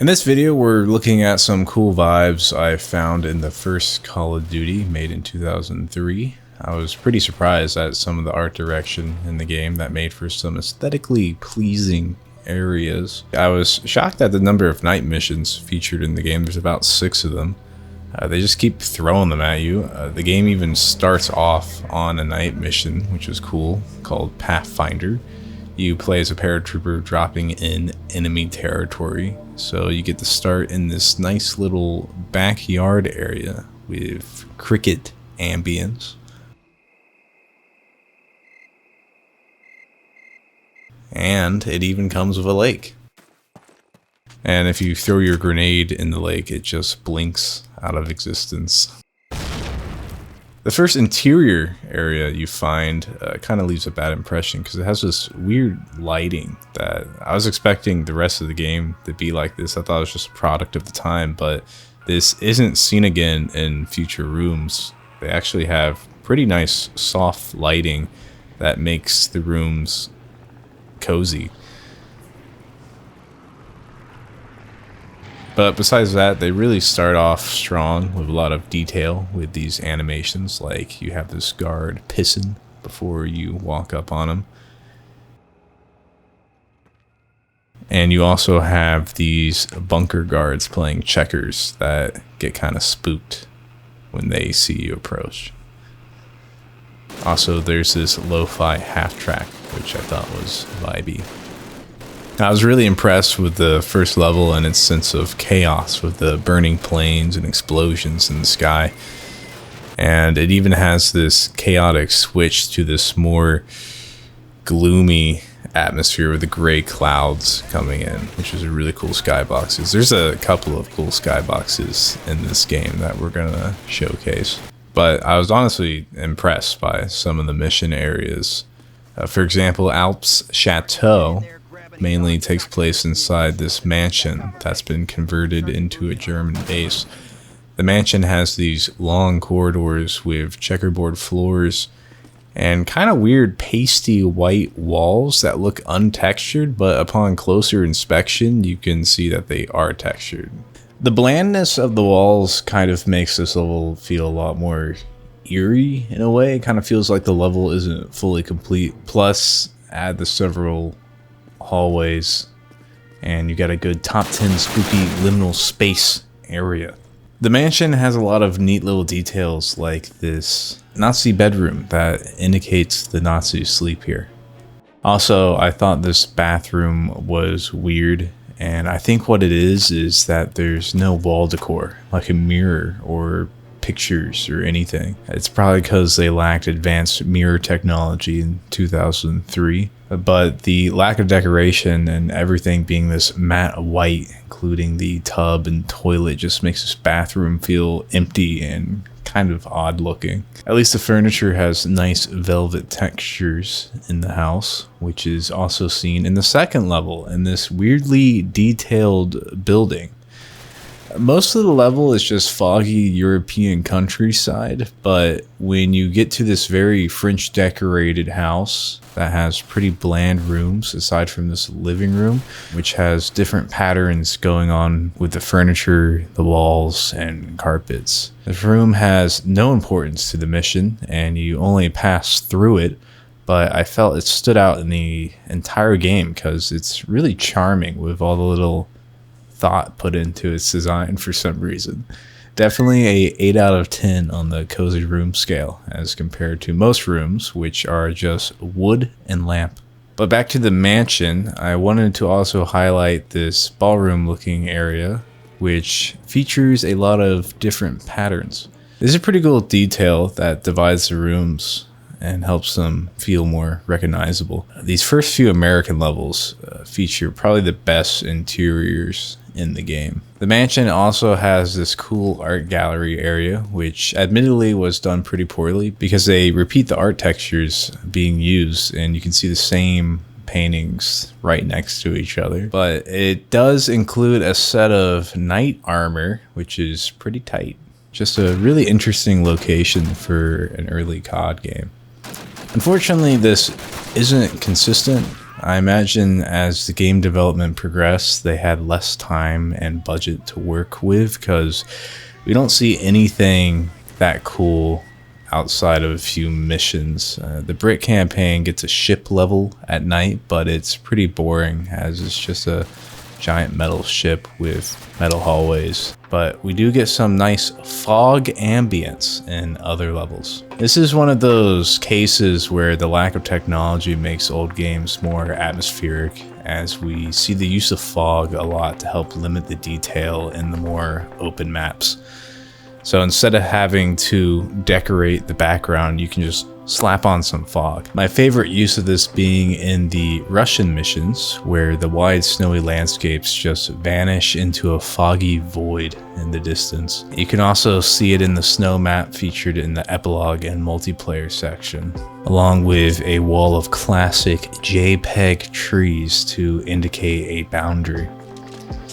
In this video, we're looking at some cool vibes I found in the first Call of Duty made in 2003. I was pretty surprised at some of the art direction in the game that made for some aesthetically pleasing areas. I was shocked at the number of night missions featured in the game. There's about 6 of them. They just keep throwing them at you. The game even starts off on a night mission, which is cool, called Pathfinder. You play as a paratrooper dropping in enemy territory. So you get to start in this nice little backyard area with cricket ambience. And it even comes with a lake. And if you throw your grenade in the lake, it just blinks out of existence. The first interior area you find kind of leaves a bad impression because it has this weird lighting that I was expecting the rest of the game to be like this. I thought it was just a product of the time, but this isn't seen again in future rooms. They actually have pretty nice soft lighting that makes the rooms cozy. But besides that, they really start off strong with a lot of detail with these animations, like you have this guard pissing before you walk up on him. And you also have these bunker guards playing checkers that get kind of spooked when they see you approach. Also, there's this lo-fi half track, which I thought was vibey. I was really impressed with the first level and its sense of chaos with the burning planes and explosions in the sky. And it even has this chaotic switch to this more gloomy atmosphere with the gray clouds coming in, which is a really cool skyboxes. There's a couple of cool skyboxes in this game that we're gonna showcase. But I was honestly impressed by some of the mission areas. For example, Alp's Chateau mainly takes place inside this mansion that's been converted into a German base. The mansion has these long corridors with checkerboard floors and kind of weird pasty white walls that look untextured, but upon closer inspection you can see that they are textured. The blandness of the walls kind of makes this level feel a lot more eerie in a way. It kind of feels like the level isn't fully complete. Plus, add the several hallways and you got a good top 10 spooky liminal space area. The mansion has a lot of neat little details like this Nazi bedroom that indicates the Nazis sleep here. Also, I thought this bathroom was weird, and I think what it is that there's no wall decor like a mirror or pictures or anything. It's probably because they lacked advanced mirror technology in 2003. But the lack of decoration and everything being this matte white, including the tub and toilet, just makes this bathroom feel empty and kind of odd looking. At least the furniture has nice velvet textures in the house, which is also seen in the second level in this weirdly detailed building. Most of the level is just foggy European countryside, but when you get to this very French decorated house that has pretty bland rooms aside from this living room, which has different patterns going on with the furniture, the walls, and carpets. This room has no importance to the mission and you only pass through it, but I felt it stood out in the entire game because it's really charming with all the little thought put into its design for some reason. Definitely a 8 out of 10 on the cozy room scale as compared to most rooms, which are just wood and lamp. But back to the mansion, I wanted to also highlight this ballroom looking area, which features a lot of different patterns. This is a pretty cool detail that divides the rooms and helps them feel more recognizable. These first few American levels feature probably the best interiors in the game. The mansion also has this cool art gallery area, which admittedly was done pretty poorly because they repeat the art textures being used and you can see the same paintings right next to each other. But it does include a set of knight armor, which is pretty tight. Just a really interesting location for an early COD game. Unfortunately, this isn't consistent. I imagine as the game development progressed, they had less time and budget to work with, because we don't see anything that cool outside of a few missions. The Brit campaign gets a ship level at night, but it's pretty boring as it's just a giant metal ship with metal hallways. But we do get some nice fog ambience in other levels. This is one of those cases where the lack of technology makes old games more atmospheric, as we see the use of fog a lot to help limit the detail in the more open maps. So instead of having to decorate the background, you can just slap on some fog. My favorite use of this being in the Russian missions, where the wide snowy landscapes just vanish into a foggy void in the distance. You can also see it in the snow map featured in the epilogue and multiplayer section, along with a wall of classic JPEG trees to indicate a boundary.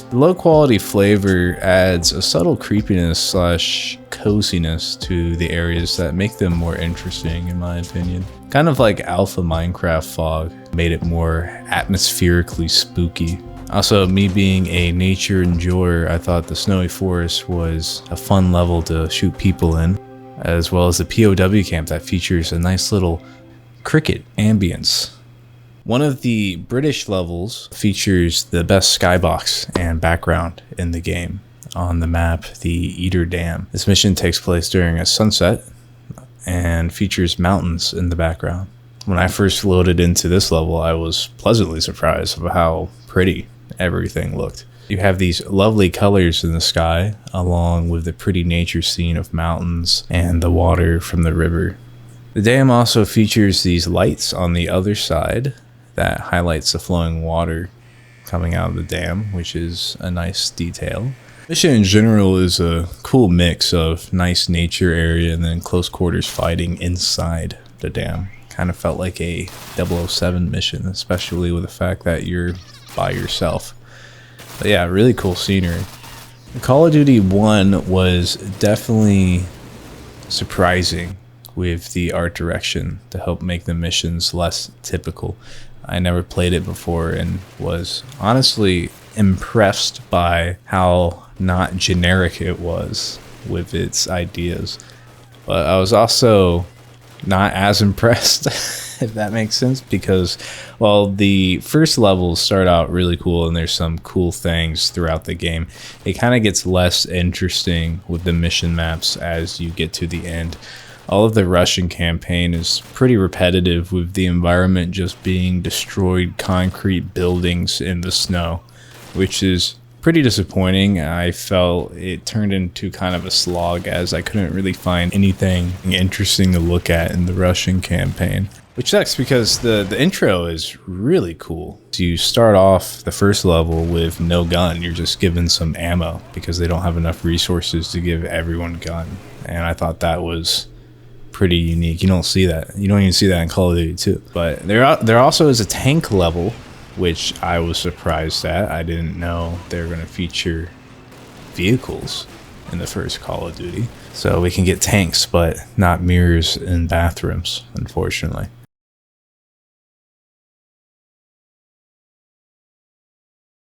The low quality flavor adds a subtle creepiness / coziness to the areas that make them more interesting, in my opinion. Kind of like alpha Minecraft fog made it more atmospherically spooky. Also, me being a nature enjoyer, I thought the snowy forest was a fun level to shoot people in, as well as the POW camp that features a nice little cricket ambience. One of the British levels features the best skybox and background in the game. On the map, the Eater Dam. This mission takes place during a sunset and features mountains in the background. When I first loaded into this level, I was pleasantly surprised of how pretty everything looked. You have these lovely colors in the sky, along with the pretty nature scene of mountains and the water from the river. The dam also features these lights on the other side that highlights the flowing water coming out of the dam, which is a nice detail. Mission in general is a cool mix of nice nature area and then close quarters fighting inside the dam. Kind of felt like a 007 mission, especially with the fact that you're by yourself. But yeah, really cool scenery. Call of Duty 1 was definitely surprising with the art direction to help make the missions less typical. I never played it before and was honestly impressed by how not generic it was with its ideas. But I was also not as impressed, if that makes sense, because while the first levels start out really cool and there's some cool things throughout the game, it kind of gets less interesting with the mission maps as you get to the end. All of the Russian campaign is pretty repetitive, with the environment just being destroyed concrete buildings in the snow, which is pretty disappointing. I felt it turned into kind of a slog, as I couldn't really find anything interesting to look at in the Russian campaign. Which sucks, because the intro is really cool. So you start off the first level with no gun. You're just given some ammo because they don't have enough resources to give everyone a gun. And I thought that was pretty unique. You don't see that. You don't even see that in Call of Duty 2. But there also is a tank level, which I was surprised at. I didn't know they were going to feature vehicles in the first Call of Duty. So we can get tanks, but not mirrors in bathrooms, unfortunately.